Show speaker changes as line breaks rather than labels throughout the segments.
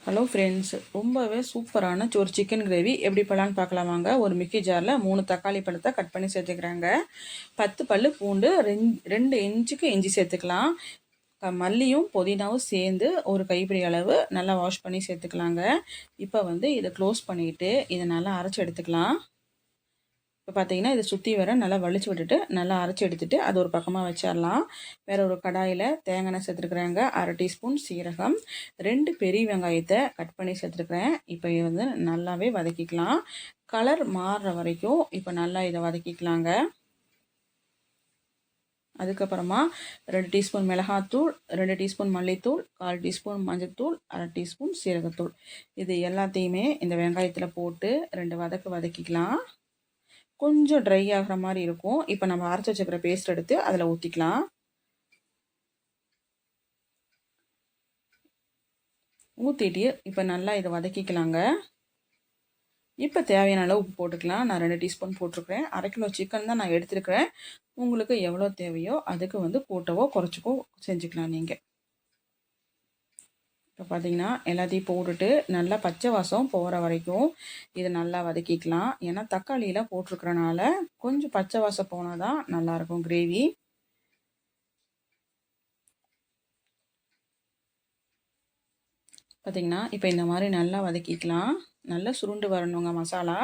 Hello friends, ரொம்பவே சூப்பரான ஒரு சிக்கன் கிரேவி எப்படி பண்ணலான்னு பார்க்கலாம் வாங்க. ஒரு மிக்ஸி ஜாரில் 3 தக்காளி பழத்தை கட் பண்ணி சேர்த்துக்கிறாங்க. 10 பல் பூண்டு, 2 இன்ச்சுக்கு இஞ்சி சேர்த்துக்கலாம். மல்லியும் புதினாவும் சேர்ந்து ஒரு கைப்பிடி அளவு நல்லா வாஷ் பண்ணி சேர்த்துக்கலாங்க. இப்போ இதை க்ளோஸ் பண்ணிவிட்டு இதை நல்லா அரைச்சி எடுத்துக்கலாம். இப்போ பார்த்தீங்கன்னா இதை சுற்றி வர நல்லா வலிச்சு விட்டுட்டு நல்லா அரைச்சி எடுத்துகிட்டு அது ஒரு பக்கமாக வச்சிடலாம். வேறு ஒரு கடாயில் தேங்காய் எண்ணெய் சேர்த்துருக்குறாங்க. 1/2 டீஸ்பூன் சீரகம், 2 பெரிய வெங்காயத்தை கட் பண்ணி சேர்த்துருக்குறேன். இப்போ இதை நல்லாவே வதக்கிக்கலாம். கலர் மாறுற வரைக்கும் இப்போ நல்லா இதை வதக்கிக்கலாங்க. அதுக்கப்புறமா 2 டீஸ்பூன் மிளகாத்தூள், 2 டீஸ்பூன் மல்லித்தூள், 1/4 டீஸ்பூன் மஞ்சத்தூள், 1/2 டீஸ்பூன் சீரகத்தூள், இது எல்லாத்தையுமே இந்த வெங்காயத்தில் போட்டு 2 வதக்கிக்கலாம். கொஞ்சம் ட்ரை ஆகிற மாதிரி இருக்கும். இப்போ நம்ம அரைச்சி வச்சுக்கிற பேஸ்ட் எடுத்து அதில் ஊற்றிக்கலாம். ஊற்றிட்டு இப்போ நல்லா இதை வதக்கிக்கலாங்க. இப்போ தேவையான அளவு உப்பு போட்டுக்கலாம். நான் 2 டீஸ்பூன் போட்டிருக்கிறேன். 1/2 கிலோ சிக்கன் தான் நான் எடுத்துருக்கிறேன். உங்களுக்கு எவ்வளோ தேவையோ அதுக்கு கூட்டவோ குறைச்சிக்கோ செஞ்சுக்கலாம் நீங்கள். இப்போ பார்த்தீங்கன்னா எல்லாத்தையும் போட்டுட்டு நல்லா பச்சை வாசம் போகிற வரைக்கும் இதை நல்லா வதக்கிக்கலாம். ஏன்னா தக்காளியெலாம் போட்டிருக்கிறனால கொஞ்சம் பச்சை வாசம் போனால் தான் நல்லாயிருக்கும் கிரேவி. பார்த்தீங்கன்னா இப்போ இந்த மாதிரி நல்லா வதக்கிக்கலாம். நல்லா சுருண்டு வரணுங்க மசாலா.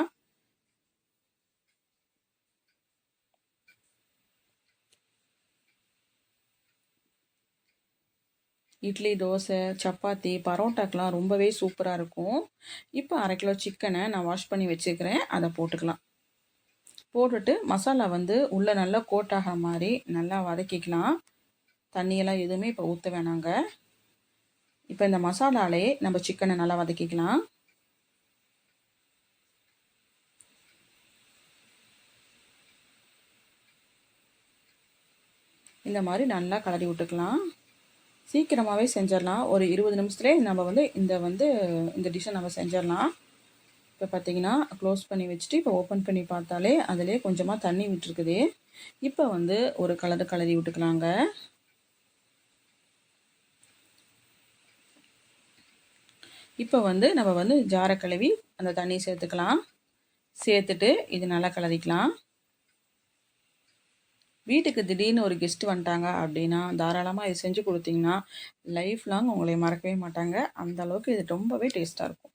இட்லி, தோசை, சப்பாத்தி, பரோட்டாக்கெலாம் ரொம்பவே சூப்பராக இருக்கும். இப்போ 1/2 கிலோ சிக்கனை நான் வாஷ் பண்ணி வச்சுக்கிறேன். அதை போட்டுக்கலாம். போட்டுட்டு மசாலா உள்ளே நல்லா கோட்டாகிற மாதிரி நல்லா வதக்கிக்கலாம். தண்ணியெல்லாம் எதுவுமே இப்போ ஊற்ற வேணாங்க. இப்போ இந்த மசாலாலே நம்ம சிக்கனை நல்லா வதக்கிக்கலாம். இந்த மாதிரி நல்லா கலரி விட்டுக்கலாம். சீக்கிரமாகவே செஞ்சிடலாம். ஒரு 20 நிமிஷத்துலேயே நம்ம இந்த டிஷ்ஷை நம்ம செஞ்சிடலாம். இப்போ பார்த்தீங்கன்னா க்ளோஸ் பண்ணி வச்சுட்டு இப்போ ஓப்பன் பண்ணி பார்த்தாலே அதிலே கொஞ்சமாக தண்ணி விட்டுருக்குது. இப்போ ஒரு கலரி விட்டுக்கலாங்க. இப்போ நம்ம ஜாரை கழுவி அந்த தண்ணி சேர்த்துக்கலாம். சேர்த்துட்டு இது நல்லா கலரிக்கலாம். வீட்டுக்கு திடீர்னு ஒரு கெஸ்ட் வந்துட்டாங்க அப்படின்னா தாராளமாக இது செஞ்சு கொடுத்தீங்கன்னா லைஃப் லாங் உங்களை மறக்கவே மாட்டாங்க. அந்த அளவுக்கு இது ரொம்பவே டேஸ்ட்டாக இருக்கும்.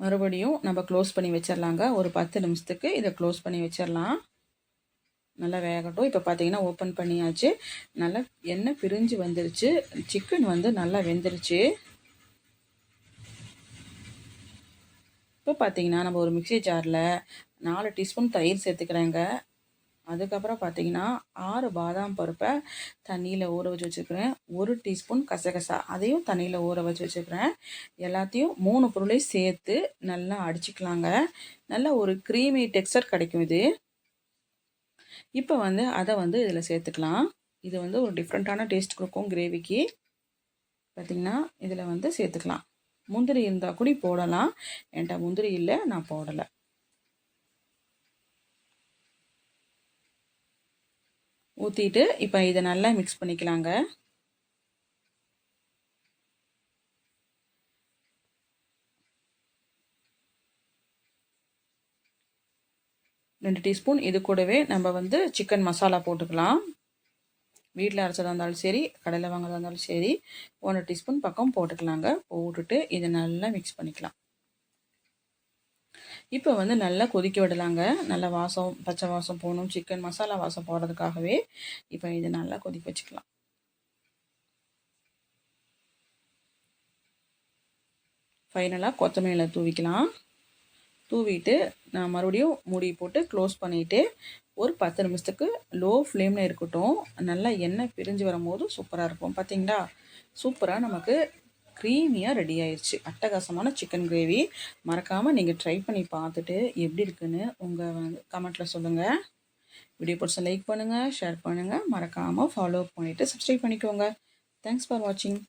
மறுபடியும் நம்ம க்ளோஸ் பண்ணி வச்சிடலாங்க. ஒரு 10 நிமிஷத்துக்கு இதை க்ளோஸ் பண்ணி வச்சிடலாம். நல்லா வேகட்டும். இப்போ பார்த்தீங்கன்னா ஓப்பன் பண்ணியாச்சு. நல்லா எண்ணெய் பிரிஞ்சு வந்துருச்சு. சிக்கன் நல்லா வெந்துருச்சு. இப்போ பார்த்தீங்கன்னா நம்ம ஒரு மிக்ஸி ஜாரில் 4 டீஸ்பூன் தயிர் சேர்த்துக்கிறேங்க. அதுக்கப்புறம் பார்த்தீங்கன்னா 6 பாதாம் பருப்பை தண்ணியில் ஊற வச்சு வச்சுக்கிறேன். 1 டீஸ்பூன் கசகசா அதையும் தண்ணியில் ஊற வச்சு வச்சுக்கிறேன். எல்லாத்தையும் 3 பொருளையும் சேர்த்து நல்லா அடிச்சுக்கலாங்க. நல்லா ஒரு க்ரீமி டெக்ஸ்சர் கிடைக்கும் இது. இப்போ அதை இதில் சேர்த்துக்கலாம். இது ஒரு டிஃப்ரெண்ட்டான டேஸ்ட் கொடுக்கும் கிரேவிக்கு. பார்த்திங்கன்னா இதில் சேர்த்துக்கலாம். முந்திரி இருந்தால் கூட போடலாம். என்கிட்ட முந்திரி இல்லை, நான் போடலை. ஊற்றிட்டு இப்போ இதை நல்லா மிக்ஸ் பண்ணிக்கலாங்க. ரெண்டு டீஸ்பூன் இது கூடவே நம்ம சிக்கன் மசாலா போட்டுக்கலாம். வீட்டில் அரைச்சதாக இருந்தாலும் சரி, கடையில் வாங்குறதா இருந்தாலும் சரி, 1 டீஸ்பூன் பக்கம் போட்டுக்கலாங்க. போட்டுட்டு இதை நல்லா மிக்ஸ் பண்ணிக்கலாம். இப்போ நல்லா கொதிக்க விடலாங்க. நல்லா வாசம், பச்சை வாசம் போகணும், சிக்கன் மசாலா வாசம் போடுறதுக்காகவே இப்போ இதை நல்லா கொதிக்க வச்சுக்கலாம். ஃபைனலாக கொத்தமல்லியில் தூவிக்கலாம். தூவிட்டு நான் மறுபடியும் மூடி போட்டு க்ளோஸ் பண்ணிவிட்டு ஒரு 10 நிமிஷத்துக்கு லோ ஃப்ளேமில் இருக்கட்டும். நல்லா எண்ணெய் பிரிஞ்சு வரும்போது சூப்பராக இருக்கும். பார்த்தீங்களா, சூப்பராக நமக்கு க்ரீமியாக ரெடி ஆயிடுச்சு. அட்டகாசமான சிக்கன் கிரேவி. மறக்காமல் நீங்கள் ட்ரை பண்ணி பார்த்துட்டு எப்படி இருக்குன்னு உங்கள் கமெண்ட்டில் சொல்லுங்கள். வீடியோ பிடிச்சா லைக் பண்ணுங்கள், ஷேர் பண்ணுங்கள், மறக்காமல் ஃபாலோ பண்ணிவிட்டு சப்ஸ்கிரைப் பண்ணிக்கோங்க. தேங்க்ஸ் ஃபார் வாட்சிங்.